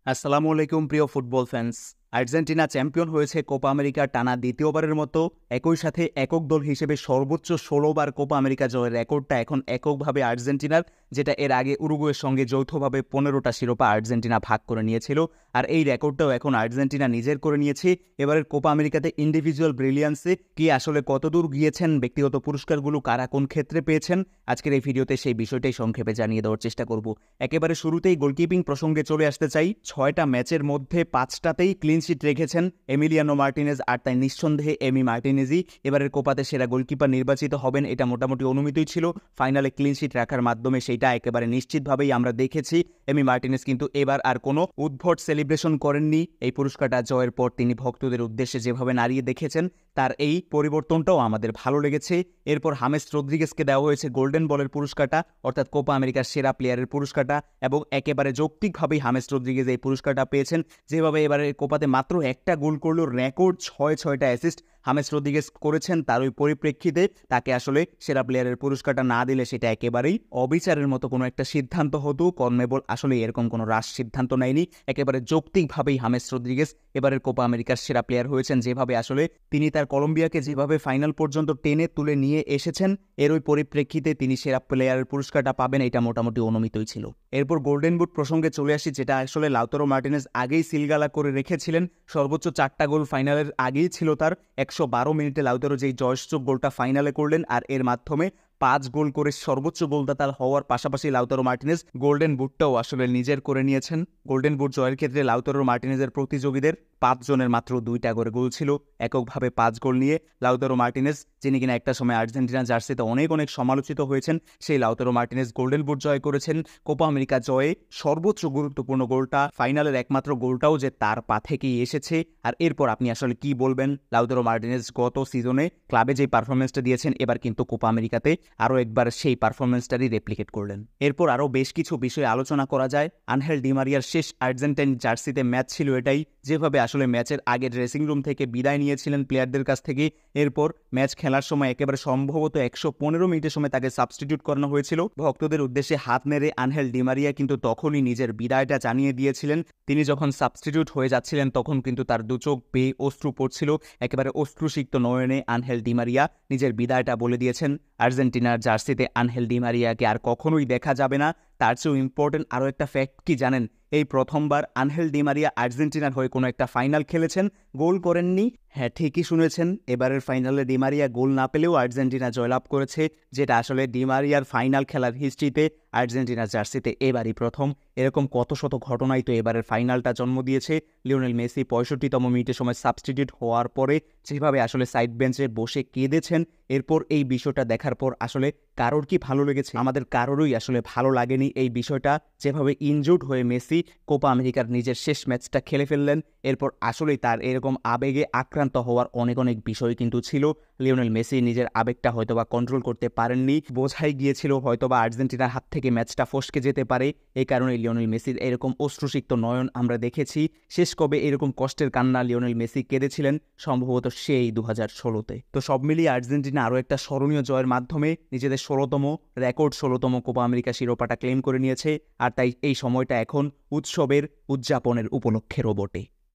আসসালামু আলাইকুম প্রিয় ফুটবল ফ্যান্স। আর্জেন্টিনা চ্যাম্পিয়ন হয়েছে কোপা আমেরিকার টানা দ্বিতীয়বারের মতো। একই সাথে একক দল হিসেবে সর্বোচ্চ ১৬ বার কোপা আমেরিকা জয়ের রেকর্ডটা এখন এককভাবে আর্জেন্টিনার, যেটা এর আগে উরুগুয়ের সঙ্গে যৌথভাবে ১৫টা শিরোপা আর্জেন্টিনা ভাগ করে নিয়েছিল। আর এই রেকর্ডটাও এখন আর্জেন্টিনা নিজের করে নিয়েছে। এবারের কোপা আমেরিকাতে ইন্ডিভিজুয়াল ব্রিলিয়ান্সে কি আসলে কতদূর গিয়েছেন, ব্যক্তিগত পুরস্কারগুলো কারা কোন ক্ষেত্রে পেয়েছেন, আজকের এই ভিডিওতে সেই বিষয়টাই সংক্ষেপে জানিয়ে দেওয়ার চেষ্টা করব। একেবারে শুরুতেই গোলকিপিং প্রসঙ্গে চলে আসতে চাই। ৬টা ম্যাচের মধ্যে ৫টাতেই ক্লিন শিট রেখেছেন এমিলিয়ানো মার্টিনেজ, আর তাই নিঃসন্দেহে এমি মার্টিনেজই এবারের কোপাতে সেরা গোলকিপার নির্বাচিত হবেন। এটা মোটামুটি অনুমিতই ছিল। ফাইনালে ক্লিন শিট রাখার মাধ্যমে সেইটা একেবারে নিশ্চিতভাবেই আমরা দেখেছি। এমি মার্টিনেজ কিন্তু এবার আর কোনো উদ্ভট সেলিব্রেশন করেননি। এই পুরস্কারটা জয়ের পর তিনি ভক্তদের উদ্দেশ্যে যেভাবে নাড়িয়ে দেখেছেন, তার এই পরিবর্তনটাও আমাদের ভালো লেগেছে। এরপর হামেস রদ্রিগেজকে দেওয়া হয়েছে গোল্ডেন বলের পুরস্কারটা, অর্থাৎ কোপা আমেরিকার সেরা প্লেয়ারের পুরস্কারটা, এবং একেবারে যৌক্তিকভাবেই হামেস রদ্রিগেজ এই পুরস্কারটা পেয়েছেন। যেভাবে এবারে কোপাতে মাত্র একটা গোল করলেও রেকর্ড ৬টা অ্যাসিস্ট হামেস রদ্রিগেজ করেছেন, তার ওই পরিপ্রেক্ষিতে তাকে আসলে সেরা প্লেয়ারের পুরস্কারটা না দিলে সেটা একেবারেই অবিচারের মতো কোনো একটা সিদ্ধান্ত হতো। কনমেবল আসলে এরকম কোনো রাশ সিদ্ধান্ত নেয়নি। একেবারে যৌক্তিকভাবেই হামেস রদ্রিগেজ এবারের কোপা আমেরিকার সেরা প্লেয়ার হয়েছেন। যেভাবে আসলে তিনি তার কলম্বিয়াকে যেভাবে ফাইনাল পর্যন্ত টেনে তুলে নিয়ে এসেছেন, এর ওই পরিপ্রেক্ষিতে তিনি সেরা প্লেয়ারের পুরস্কারটা পাবেন, এটা মোটামুটি অনুমিতই ছিল। এরপর গোল্ডেন বুট প্রসঙ্গে চলে আসি, যেটা আসলে লাউতারো মার্টিনেজ আগেই সিলগালা করে রেখেছিলেন। সর্বোচ্চ 4টা গোল ফাইনালের আগেই ছিল তার। ১১২ মিনিটে লাউতারো যেই জয়সূচক গোলটা ফাইনালে করলেন, আর এর মাধ্যমে 5 গোল করে সর্বোচ্চ গোলদাতা হওয়ার পাশাপাশি লাউতারো মার্টিনেজ গোল্ডেন বুটটাও আসলে নিজের করে নিয়েছেন। গোল্ডেন বুট জয়ের ক্ষেত্রে লাউতারো মার্টিনেজের প্রতিযোগীদের 5 জনের মাত্র 2টা করে গোল ছিল। এককভাবে 5 গোল নিয়ে লাউতারো মার্টিনেজ, যিনি কিনা একটা সময় আর্জেন্টিনা জার্সিতে অনেক সমালোচিত হয়েছেন, সেই লাউতারো মার্টিনেজ গোল্ডেন বুট জয় করেছেন। কোপা আমেরিকা জয়ে সর্বোচ্চ গুরুত্বপূর্ণ গোলটা, ফাইনালের একমাত্র গোলটাও যে তার পা থেকেই এসেছে। আর এরপর আপনি আসলে কি বলবেন? লাউতারো মার্টিনেজ গত সিজনে ক্লাবে যে পারফরমেন্সটা দিয়েছেন, এবার কিন্তু কোপা আমেরিকাতে আরও একবার সেই পারফরমেন্সটারই রেপ্লিকেট করলেন। এরপর আরও বেশ কিছু বিষয়ে আলোচনা করা যায়। আনহেল ডি মারিয়ার শেষ আর্জেন্টাইন জার্সিতে ম্যাচ ছিল এটাই। যেভাবে আসলে ম্যাচের আগে ড্রেসিং রুম থেকে বিদায় নিয়েছিলেন প্লেয়ারদের কাছ থেকে, এরপর ম্যাচ খেলার সময় একেবারে সম্ভবত ১১৫ মিনিটের সময় তাকে সাবস্টিটিউট করানো হয়েছিল। ভক্তদের উদ্দেশ্যে হাত নেড়ে আনহেল ডি মারিয়া কিন্তু তখনই নিজের বিদায়টা জানিয়ে দিয়েছিলেন। তিনি যখন সাবস্টিটিউট হয়ে যাচ্ছিলেন, তখন কিন্তু তার দু চোখ বেয়ে অশ্রু পড়ছিল। একেবারে অশ্রুসিক্ত নয়নে আনহেল ডি মারিয়া নিজের বিদায়টা বলে দিয়েছেন। আর্জেন্টিনার জার্সিতে আনহেল ডি মারিয়াকে আর কখনোই দেখা যাবে না। তার চেয়েও ইম্পর্টেন্ট আরও একটা ফ্যাক্ট কি জানেন? এই প্রথমবার আনহেল ডি মারিয়া আর্জেন্টিনার হয়ে কোনো একটা ফাইনাল খেলেছেন, গোল করেননি। হ্যাঁ, ঠিকই শুনেছেন, এবারের ফাইনালে ডি মারিয়া গোল না পেলেও আর্জেন্টিনা জয়লাভ করেছে, যেটা আসলে ডি মারিয়ার ফাইনাল খেলার হিস্ট্রিতে আর্জেন্টিনার জার্সিতে এবারই প্রথম। এরকম কত শত ঘটনাই তো এবারের ফাইনালটা জন্ম দিয়েছে। লিওনেল মেসি 65তম মিনিটের সময় সাবস্টিটিউট হওয়ার পরে যেভাবে আসলে সাইড বেঞ্চে বসে কেঁদেছেন, এরপর এই বিষয়টা দেখার পর আসলে কারোর কি ভালো লেগেছে? আমাদের কারোরই আসলে ভালো লাগেনি এই বিষয়টা। যেভাবে ইনজুর্ড হয়ে মেসি কোপা আমেরিকার নিজের শেষ ম্যাচটা খেলে ফেললেন, এরপর আসলেই তার এরকম আবেগে আক্রান্ত হওয়ার অনেক বিষয় কিন্তু ছিল। লিওনেল মেসি নিজের আবেগটা হয়তোবা কন্ট্রোল করতে পারেননি। বোঝাই গিয়েছিল হয়তোবা আর্জেন্টিনার হাত থেকে ম্যাচটা ফসকে যেতে পারে। এই কারণে লিওনেল মেসির এরকম অশ্রুসিক্ত নয়ন আমরা দেখেছি। শেষ কবে এরকম কষ্টের কান্না লিওনেল মেসি কেঁদেছিলেন? সম্ভবত সেই 2016-তে। তো সব মিলিয়ে আর্জেন্টিনা আরও একটা স্মরণীয় জয়ের মাধ্যমে নিজেদের 16তম কোপা আমেরিকা শিরোপাটা ক্লেম করে নিয়েছে। আর তাই এই সময়টা এখন উৎসবের উদযাপনের উপলক্ষেরও বটে।